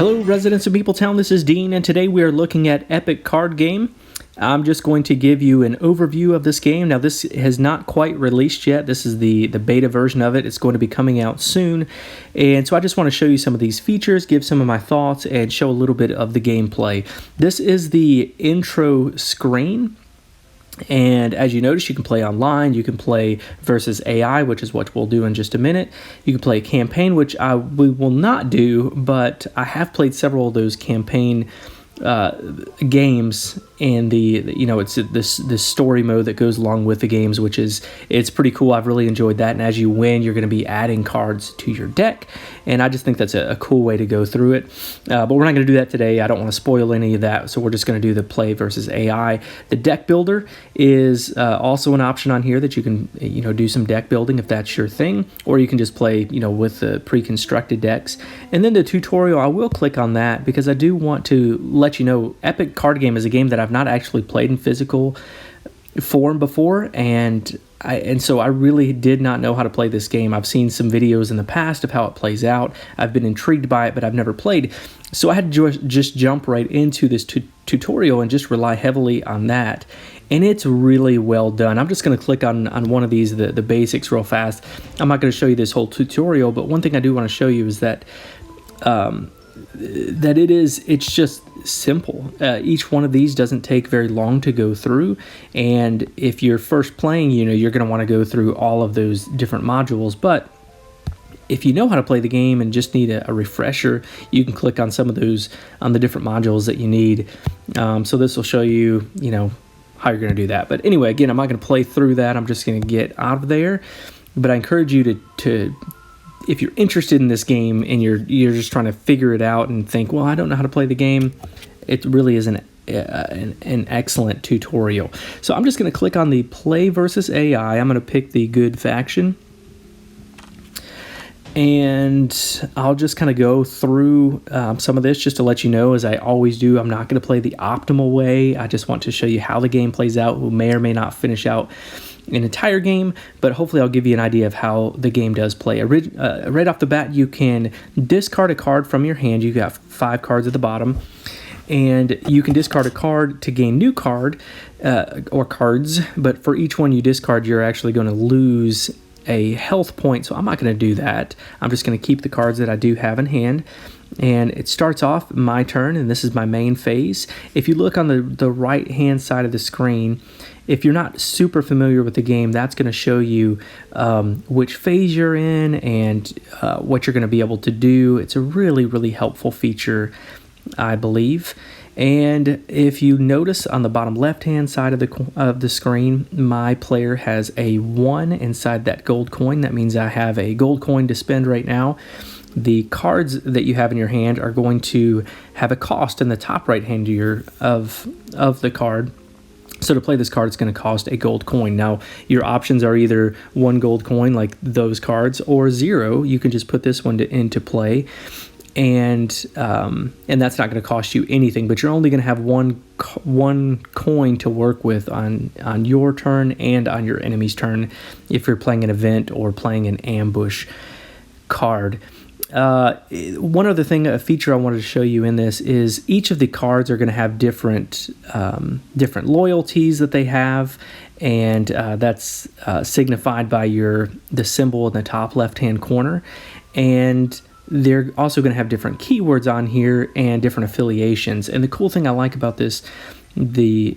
Hello residents of MeepleTown, this is Dean, and today we are looking at Epic Card Game. I'm just going to give you an overview of this game. Now this has not quite released yet. This is the beta version of it. It's going to be coming out soon. And so I just want to show you some of these features, give some of my thoughts, and show a little bit of the gameplay. This is the intro screen. And as you notice, you can play online, you can play versus AI, which is what we'll do in just a minute. You can play a campaign, which we will not do, but I have played several of those campaign games, and it's this story mode that goes along with the games, which it's pretty cool. I've really enjoyed that, and as you win, you're going to be adding cards to your deck, and I just think that's a cool way to go through it. But we're not going to do that today. I don't want to spoil any of that, so we're just going to do the play versus AI. The deck builder is also an option on here that you can do some deck building if that's your thing, or you can just play with the pre-constructed decks. And then the tutorial, I will click on that because I do want to let you know Epic Card Game is a game that I've not actually played in physical form before, and so I really did not know how to play this game. I've seen some videos in the past of how it plays out. I've been intrigued by it, but I've never played. So I had to just jump right into this tutorial and just rely heavily on that. And it's really well done. I'm just going to click on one of these, the basics, real fast. I'm not going to show you this whole tutorial, but one thing I do want to show you is that it's just simple. Each one of these doesn't take very long to go through, and if you're first playing, you're going to want to go through all of those different modules. But if you know how to play the game and just need a refresher, you can click on some of those, on the different modules that you need. So this will show you, how you're going to do that. But anyway, again, I'm not going to play through that. I'm just going to get out of there. But I encourage you to if you're interested in this game and you're just trying to figure it out and think, well, I don't know how to play the game, it really is an excellent tutorial. So I'm just going to click on the play versus AI. I'm going to pick the good faction, and I'll just kind of go through some of this just to let you know, as I always do, I'm not going to play the optimal way. I just want to show you how the game plays out. We may or may not finish out an entire game, but hopefully I'll give you an idea of how the game does play. Right off the bat, you can discard a card from your hand. You got 5 cards at the bottom, and you can discard a card to gain new card or cards, but for each one you discard, you're actually going to lose a health point, so I'm not going to do that. I'm just going to keep the cards that I do have in hand. And it starts off my turn, and this is my main phase. If you look on the right hand side of the screen, if you're not super familiar with the game, that's going to show you which phase you're in and what you're going to be able to do. It's a really, really helpful feature, I believe. And if you notice on the bottom left-hand side of the screen, my player has a 1 inside that gold coin. That means I have a gold coin to spend right now. The cards that you have in your hand are going to have a cost in the top right hand of the card. So to play this card, it's going to cost a gold coin. Now, your options are either 1 gold coin, like those cards, or 0. You can just put this one into play, and that's not going to cost you anything. But you're only going to have one coin to work with on your turn and on your enemy's turn if you're playing an event or playing an ambush card. One other thing, a feature I wanted to show you in this is each of the cards are going to have different loyalties that they have, and that's signified by the symbol in the top left-hand corner. And they're also going to have different keywords on here and different affiliations. And the cool thing I like about this, the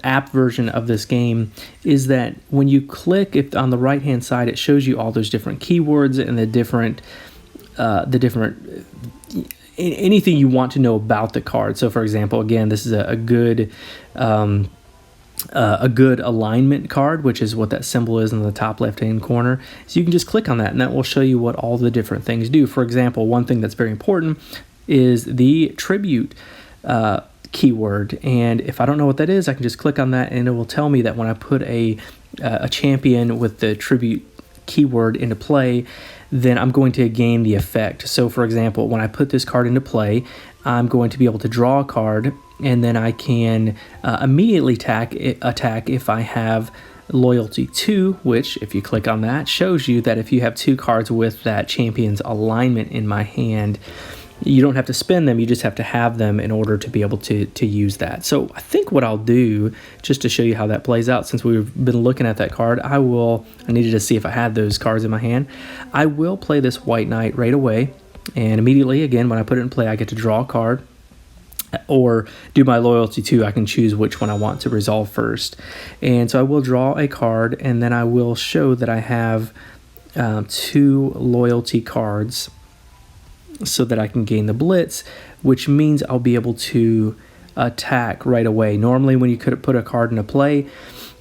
app version of this game, is that when you click on the right-hand side, it shows you all those different keywords and the different anything you want to know about the card. So for example, again, this is a good alignment card, which is what that symbol is in the top left hand corner. So you can just click on that, and that will show you what all the different things do. For example, one thing that's very important is the tribute keyword, and if I don't know what that is, I can just click on that, and it will tell me that when I put a champion with the tribute keyword into play, then I'm going to gain the effect. So for example, when I put this card into play, I'm going to be able to draw a card, and then I can immediately attack if I have loyalty 2, which if you click on that shows you that if you have 2 cards with that champion's alignment in my hand, You don't have to spend them, you just have to have them in order to be able to use that. So I think what I'll do, just to show you how that plays out, since we've been looking at that card, I needed to see if I had those cards in my hand. I will play this White Knight right away, and immediately, again, when I put it in play, I get to draw a card, or do my loyalty 2. I can choose which one I want to resolve first. And so I will draw a card, and then I will show that I have 2 loyalty cards, so that I can gain the blitz, which means I'll be able to attack right away. Normally, when you could put a card into play,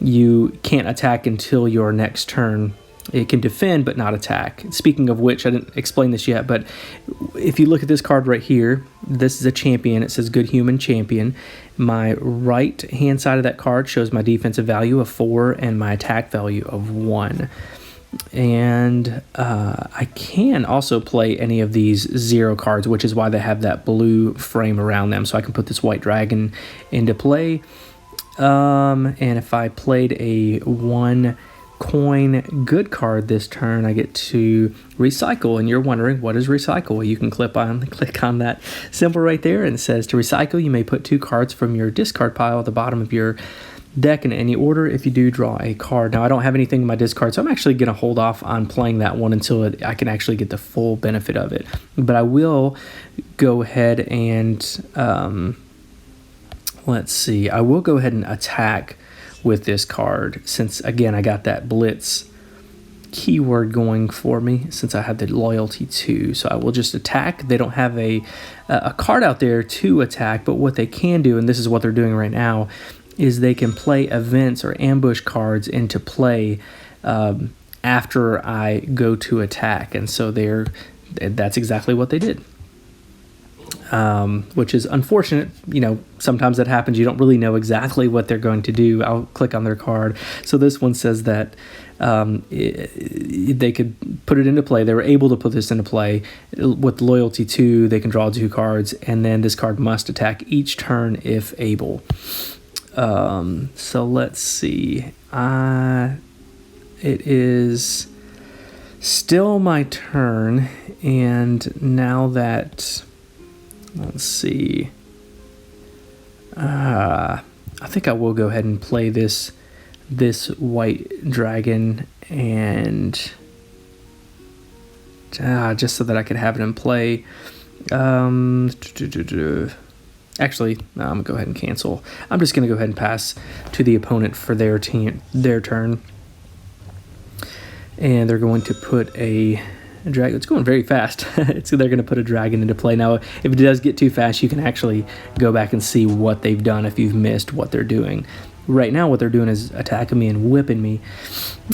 you can't attack until your next turn. It can defend but not attack. Speaking of which, I didn't explain this yet, but if you look at this card right here, this is a champion. It says Good Human Champion. My right hand side of that card shows my defensive value of 4 and my attack value of 1. And I can also play any of these 0 cards, which is why they have that blue frame around them. So I can put this white dragon into play. And if I played a 1 coin good card this turn, I get to recycle. And you're wondering, what is recycle? You can click on that symbol right there, and it says to recycle, you may put 2 cards from your discard pile at the bottom of your deck in any order. If you do, draw a card. Now, I don't have anything in my discard, so I'm actually going to hold off on playing that one until I can actually get the full benefit of it. But I will go ahead and, let's see, I will go ahead and attack with this card, since, again, I got that blitz keyword going for me since I had the loyalty 2. So I will just attack. They don't have a card out there to attack, but what they can do, and this is what they're doing right now, is they can play events or ambush cards into play after I go to attack. And so that's exactly what they did, which is unfortunate. Sometimes that happens. You don't really know exactly what they're going to do. I'll click on their card. So this one says that they could put it into play. They were able to put this into play. With loyalty 2, they can draw 2 cards, and then this card must attack each turn if able. So let's see. It is still my turn, and now that, let's see, I think I will go ahead and play this white dragon, and just so that I could have it in play. Actually, no, I'm going to go ahead and cancel. I'm just going to go ahead and pass to the opponent for their turn. And they're going to put a dragon. It's going very fast. So they're going to put a dragon into play. Now, if it does get too fast, you can actually go back and see what they've done if you've missed what they're doing. Right now, what they're doing is attacking me and whipping me.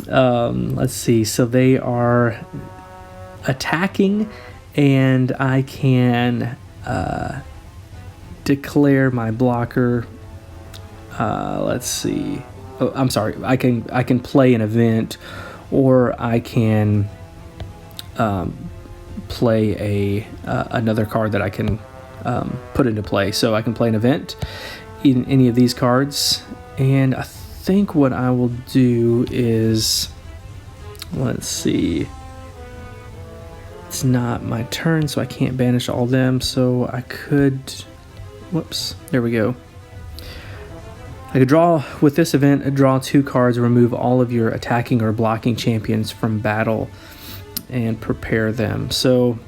Let's see. So they are attacking, and I can declare my blocker. Let's see. Oh, I'm sorry. I can play an event, or I can play another card that I can put into play. So I can play an event in any of these cards, and I think what I will do is, let's see. It's not my turn, so I can't banish all them. So I could. Whoops, there we go. I could draw, with this event, draw 2 cards, remove all of your attacking or blocking champions from battle, and prepare them. So,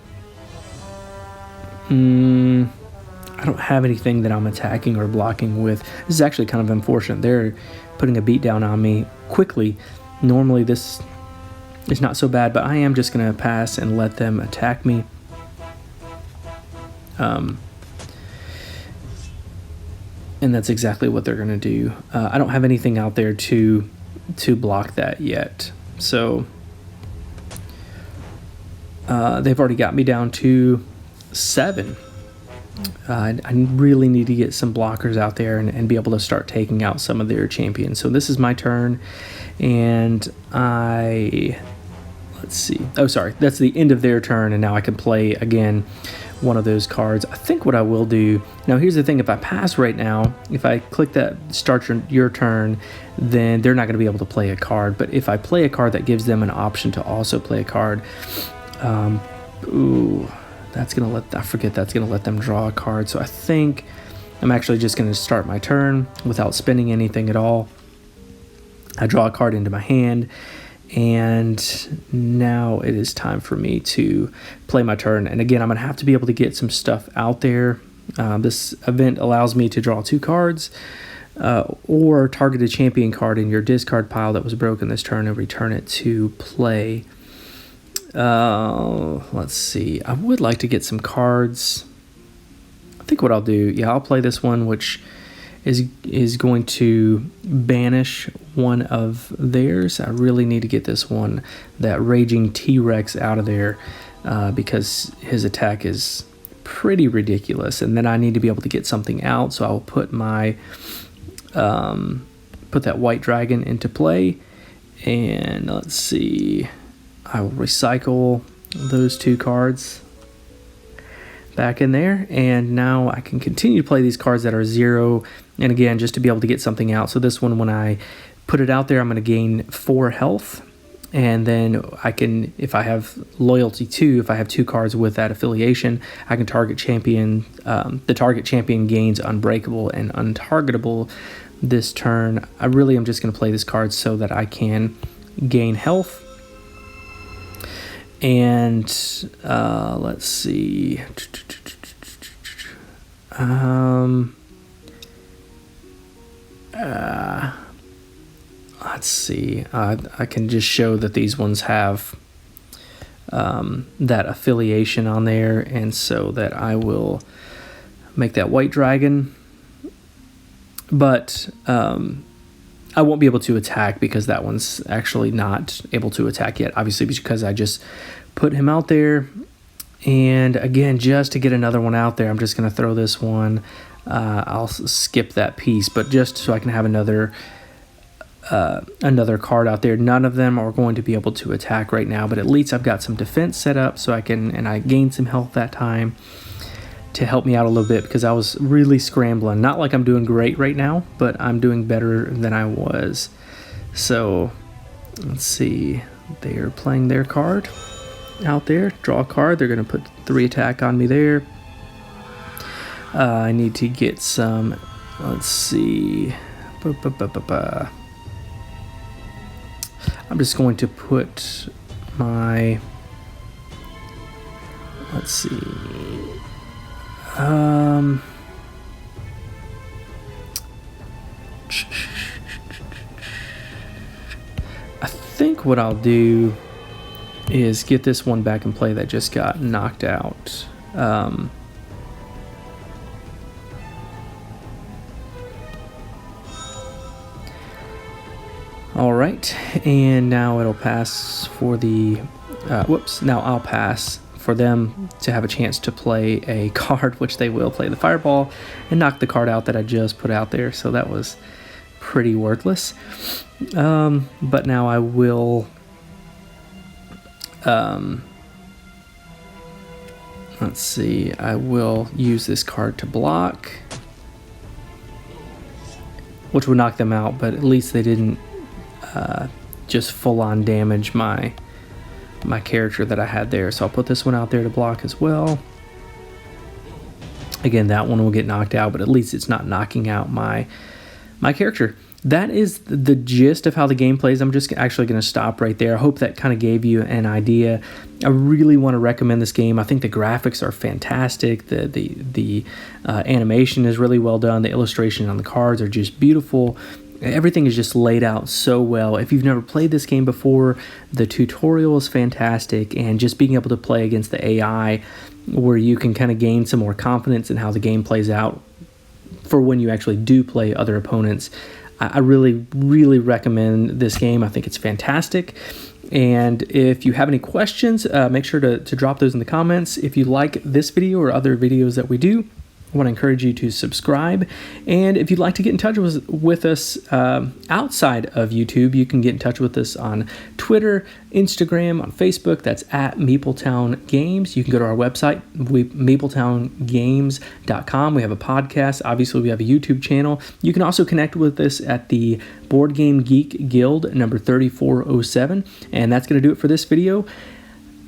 I don't have anything that I'm attacking or blocking with. This is actually kind of unfortunate. They're putting a beat down on me quickly. Normally this is not so bad, but I am just going to pass and let them attack me. And that's exactly what they're going to do. I don't have anything out there to block that yet. So they've already got me down to 7. I really need to get some blockers out there and be able to start taking out some of their champions. So this is my turn, and let's see. Oh, sorry. That's the end of their turn, and now I can play again one of those cards. I think what I will do, now here's the thing, if I pass right now, if I click that start your turn, then they're not going to be able to play a card. But if I play a card that gives them an option to also play a card, I forget that's gonna let them draw a card. So I think I'm actually just gonna start my turn without spending anything at all. I draw a card into my hand, and now it is time for me to play my turn. And again, I'm gonna have to be able to get some stuff out there. This event allows me to draw 2 cards, or target a champion card in your discard pile that was broken this turn and return it to play. Let's see. I would like to get some cards. I think what I'll do, I'll play this one, which is going to banish one of theirs. I really need to get this one, that Raging T-Rex, out of there, because his attack is pretty ridiculous. And then I need to be able to get something out, so I'll put my put that white dragon into play. And let's see, I will recycle those 2 cards back in there, and now I can continue to play these cards that are 0, and again, just to be able to get something out. So this one, when I put it out there, I'm going to gain 4 health, and then I can, if I have loyalty 2, if I have 2 cards with that affiliation, I can target champion. The target champion gains unbreakable and untargetable this turn. I really am just going to play this card so that I can gain health. And let's see. Let's see. I can just show that these ones have that affiliation on there, and so that I will make that white dragon. But I won't be able to attack because that one's actually not able to attack yet, obviously, because I just put him out there. And again, just to get another one out there, I'm just going to throw this one. I'll skip that piece, but just so I can have another card out there. None of them are going to be able to attack right now, but at least I've got some defense set up, so I can, and I gained some health that time to help me out a little bit, because I was really scrambling. Not like I'm doing great right now, but I'm doing better than I was. So let's see, they are playing their card out there. Draw a card. They're going to put 3 attack on me there. I need to get some, let's see, I'm just going to put my, let's see, I think what I'll do is get this one back in play that just got knocked out. All right, and now it'll pass for the, now I'll pass for them to have a chance to play a card, which they will play the fireball and knock the card out that I just put out there. So that was pretty worthless. But now I will, let's see, I will use this card to block, which would knock them out, but at least they didn't just full-on damage my character that I had there. So I'll put this one out there to block as well. Again, that one will get knocked out, but at least it's not knocking out my character. That is the gist of how the game plays. I'm just actually going to stop right there. I hope that kind of gave you an idea. I really want to recommend this game. I think the graphics are fantastic. The animation is really well done. The illustration on the cards are just beautiful. Everything is just laid out so well. If you've never played this game before, the tutorial is fantastic, and just being able to play against the AI, where you can kind of gain some more confidence in how the game plays out for when you actually do play other opponents. I really, really recommend this game. I think it's fantastic. And if you have any questions, make sure to drop those in the comments. If you like this video or other videos that we do, I want to encourage you to subscribe. And if you'd like to get in touch with us outside of YouTube, you can get in touch with us on Twitter, Instagram, on Facebook. That's at MeepleTown Games. You can go to our website, MeepleTownGames.com. We have a podcast. Obviously, we have a YouTube channel. You can also connect with us at the Board Game Geek Guild number 3407. And that's going to do it for this video.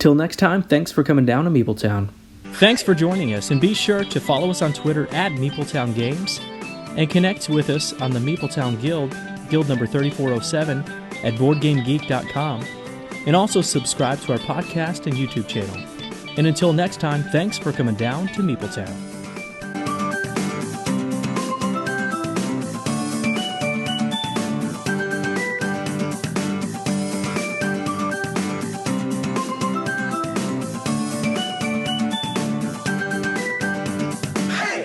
Till next time, thanks for coming down to MeepleTown. Thanks for joining us, and be sure to follow us on Twitter at MeepleTown Games, and connect with us on the MeepleTown Guild number 3407 at BoardGameGeek.com, and also subscribe to our podcast and YouTube channel. And until next time, thanks for coming down to MeepleTown.